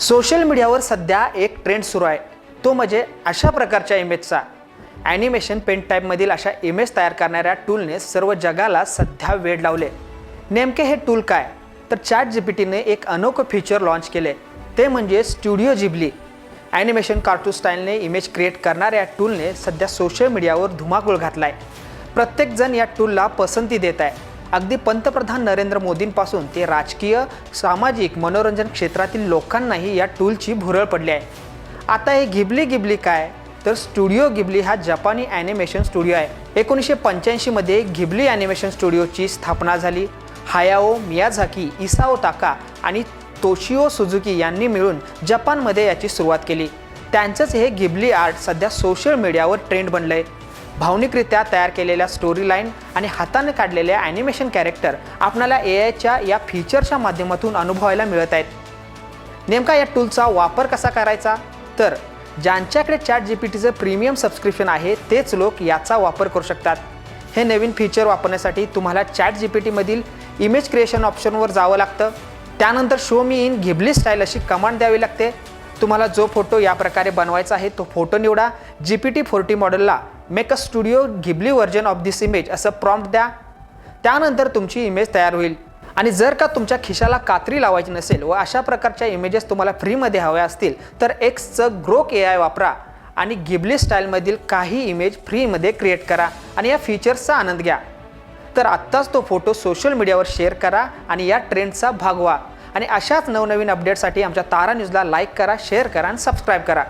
Social मीडियावर सध्या एक ट्रेंड सुरू आहे, तो म्हणजे अशा प्रकारच्या इमेजचा। ॲनिमेशन पेंट टाईपमधील अशा इमेज तयार करणाऱ्या टूलने सर्व जगाला सध्या वेड लावले। नेमके हे टूल काय? तर ChatGPTने एक अनोखं फीचर लॉन्च केले, ते म्हणजे स्टुडिओ जिबली। ॲनिमेशन कार्टून स्टाईलने इमेज क्रिएट करणाऱ्या टूलने सध्या सोशल मीडियावर धुमाकूळ घातलाय। प्रत्येकजण या टूलला पसंती देत आहे। अगदी पंतप्रधान नरेंद्र मोदींपासून ते राजकीय, सामाजिक, मनोरंजन क्षेत्रातील लोकांनाही या टूलची भुरळ पडली आहे। आता हे गिबली काय? तर स्टुडिओ गिबली हा जपानी ॲनिमेशन स्टुडिओ आहे। 1985 मध्ये गिबली ॲनिमेशन स्टुडिओची स्थापना झाली। हायाओ मियाझाकी, इसाओ ताका आणि तोशिओ सुझुकी यांनी मिळून जपानमध्ये याची सुरुवात केली। त्यांचंच हे गिबली आर्ट सध्या सोशल मीडियावर ट्रेंड बनलंय। भावनिकरित्या तयार केलेल्या स्टोरी लाईन आणि हाताने काढलेल्या ॲनिमेशन कॅरेक्टर आपल्याला AIच्या या फीचरच्या माध्यमातून अनुभवायला मिळत आहेत। नेमका या टूलचा वापर कसा करायचा? तर ज्यांच्याकडे ChatGPTचं प्रीमियम सबस्क्रिप्शन आहे तेच लोक याचा वापर करू शकतात। हे नवीन फीचर वापरण्यासाठी तुम्हाला ChatGPTमधील इमेज क्रिएशन ऑप्शनवर जावं लागतं। त्यानंतर show me in Ghibli style अशी कमांड द्यावी लागते। तुम्हाला जो फोटो या प्रकारे बनवायचा आहे तो फोटो निवडा। GPT-40 मॉडेलला make a studio Ghibli version of this image असं प्रॉम्प्ट द्या। त्यानंतर तुमची इमेज तयार होईल। आणि जर का तुमच्या खिशाला कात्री लावायची नसेल व अशा प्रकारच्या इमेजेस तुम्हाला फ्रीमध्ये हव्या असतील तर एक्सचं ग्रोक AI वापरा आणि गिबली स्टाईलमधील काही इमेज फ्रीमध्ये क्रिएट करा आणि या फीचर्सचा आनंद घ्या। तर आत्ताच तो फोटो सोशल मीडियावर शेअर करा आणि या ट्रेंडचा भाग व्हा। आणि अशाच नवनवीन अपडेटसाठी आमच्या तारा न्यूजला लाईक करा, शेअर करा आणि सबस्क्राईब करा।